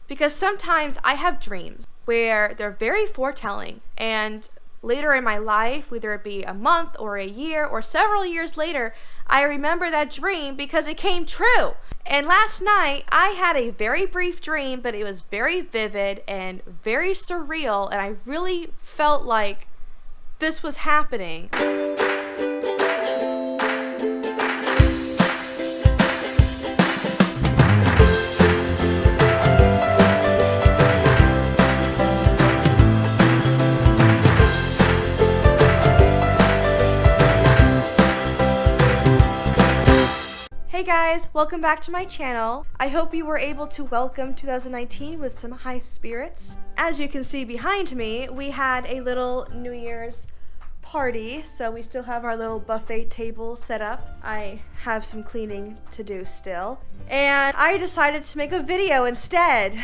because sometimes I have dreams where they're very foretelling, and later in my life, whether it be a month or a year or several years later, I remember that dream because it came true. And last night, I had a very brief dream, but it was very vivid and very surreal, and I really felt like this was happening. Hey guys, welcome back to my channel. I hope you were able to welcome 2019 with some high spirits. As you can see behind me, we had a little New Year's party, so we still have our little buffet table set up. I have some cleaning to do still, and I decided to make a video instead.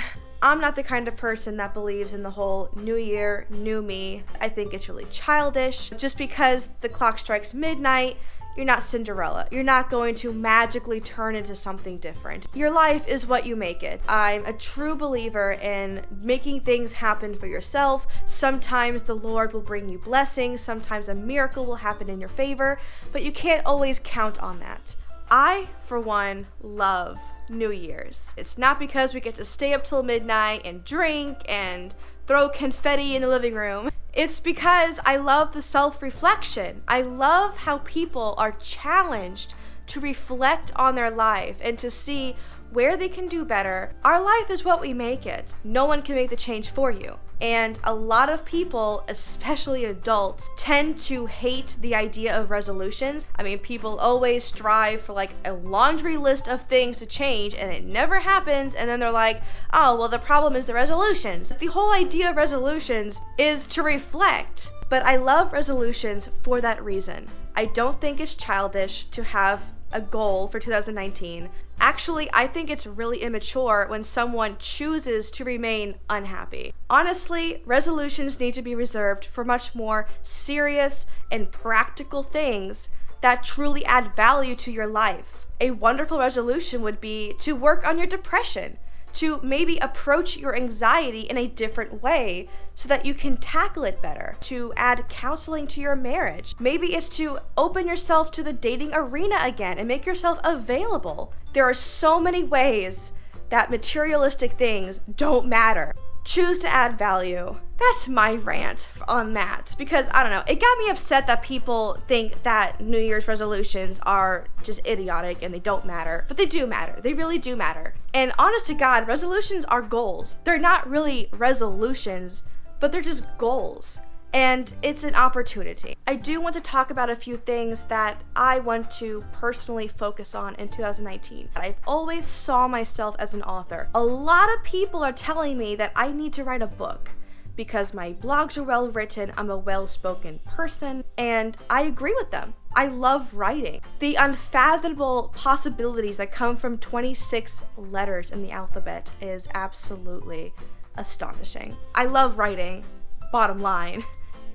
I'm not the kind of person that believes in the whole new year, new me. I think it's really childish. Just because the clock strikes midnight, you're not Cinderella. You're not going to magically turn into something different. Your life is what you make it. I'm a true believer in making things happen for yourself. Sometimes the Lord will bring you blessings. Sometimes a miracle will happen in your favor, but you can't always count on that. I, for one, love New Year's. It's not because we get to stay up till midnight and drink and throw confetti in the living room. It's because I love the self-reflection. I love how people are challenged to reflect on their life and to see where they can do better. Our life is what we make it. No one can make the change for you. And a lot of people, especially adults, tend to hate the idea of resolutions. I mean, people always strive for like a laundry list of things to change, and it never happens, and then they're like, oh, well, the problem is the resolutions. The whole idea of resolutions is to reflect. But I love resolutions for that reason. I don't think it's childish to have a goal for 2019. Actually, I think it's really immature when someone chooses to remain unhappy. Honestly, resolutions need to be reserved for much more serious and practical things that truly add value to your life. A wonderful resolution would be to work on your depression, to maybe approach your anxiety in a different way so that you can tackle it better, to add counseling to your marriage. Maybe it's to open yourself to the dating arena again and make yourself available. There are so many ways that materialistic things don't matter. Choose to add value. That's my rant on that, because I don't know, it got me upset that people think that New Year's resolutions are just idiotic and they don't matter, but they do matter. They really do matter. And honest to God, resolutions are goals. They're not really resolutions, but they're just goals. And it's an opportunity. I do want to talk about a few things that I want to personally focus on in 2019. I've always saw myself as an author. A lot of people are telling me that I need to write a book because my blogs are well written, I'm a well-spoken person, and I agree with them. I love writing. The unfathomable possibilities that come from 26 letters in the alphabet is absolutely astonishing. I love writing, bottom line.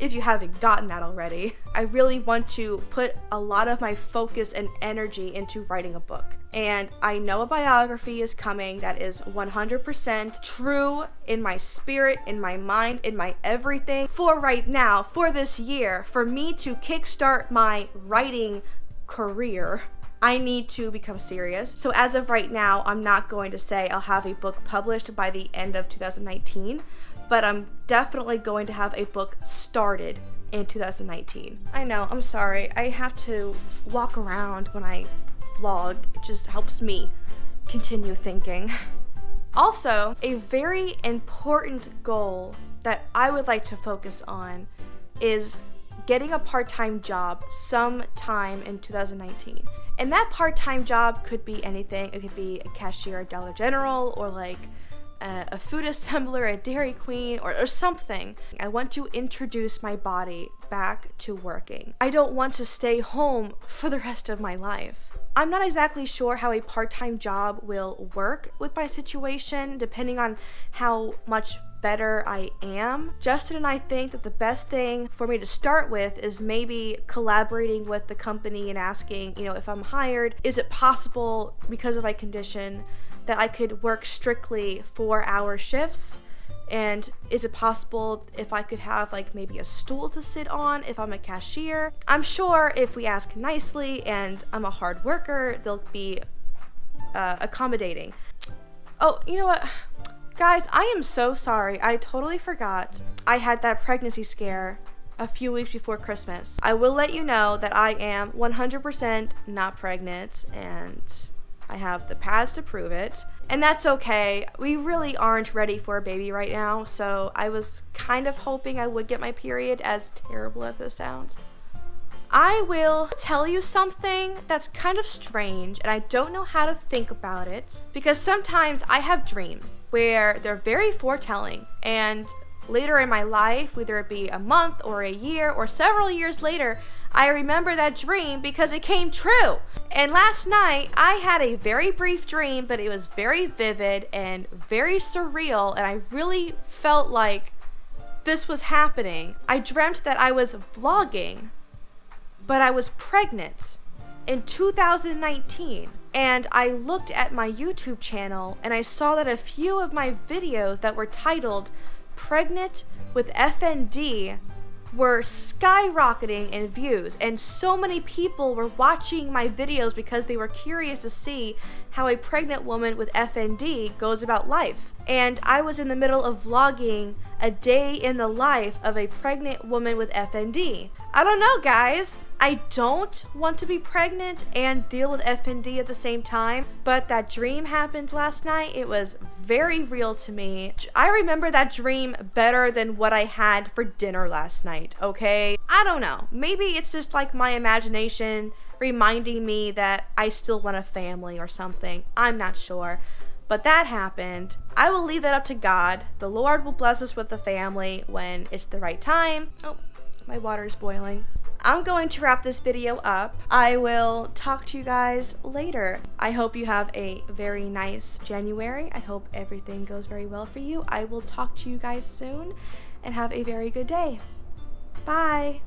If you haven't gotten that already, I really want to put a lot of my focus and energy into writing a book. And I know a biography is coming that is 100% true in my spirit, in my mind, in my everything. For right now, for this year, for me to kickstart my writing career, I need to become serious. So as of right now, I'm not going to say I'll have a book published by the end of 2019. But I'm definitely going to have a book started in 2019. I know, I'm sorry. I have to walk around when I vlog. It just helps me continue thinking. Also, a very important goal that I would like to focus on is getting a part-time job sometime in 2019. And that part-time job could be anything. It could be a cashier at Dollar General, or like a food assembler at Dairy Queen, or something. I want to introduce my body back to working. I don't want to stay home for the rest of my life. I'm not exactly sure how a part-time job will work with my situation, depending on how much better I am. Justin and I think that the best thing for me to start with is maybe collaborating with the company and asking, if I'm hired, is it possible because of my condition that I could work strictly 4-hour shifts? And is it possible if I could have like maybe a stool to sit on if I'm a cashier? I'm sure if we ask nicely and I'm a hard worker, they'll be accommodating. Oh, you know what? Guys, I am so sorry. I totally forgot I had that pregnancy scare a few weeks before Christmas. I will let you know that I am 100% not pregnant, and I have the pads to prove it. And that's okay. We really aren't ready for a baby right now, so I was kind of hoping I would get my period, as terrible as this sounds. I will tell you something that's kind of strange, and I don't know how to think about it, because sometimes I have dreams where they're very foretelling, and later in my life, whether it be a month or a year or several years later, I remember that dream because it came true. And last night, I had a very brief dream, but it was very vivid and very surreal, and I really felt like this was happening. I dreamt that I was vlogging, but I was pregnant in 2019. And I looked at my YouTube channel and I saw that a few of my videos that were titled Pregnant with FND were skyrocketing in views, and so many people were watching my videos because they were curious to see how a pregnant woman with FND goes about life. And I was in the middle of vlogging a day in the life of a pregnant woman with FND. I don't know, guys. I don't want to be pregnant and deal with FND at the same time, but that dream happened last night. It was very real to me. I remember that dream better than what I had for dinner last night, okay? I don't know. Maybe it's just like my imagination reminding me that I still want a family or something. I'm not sure. But that happened. I will leave that up to God. The Lord will bless us with the family when it's the right time. Oh, my water is boiling. I'm going to wrap this video up. I will talk to you guys later. I hope you have a very nice January. I hope everything goes very well for you. I will talk to you guys soon, and have a very good day. Bye.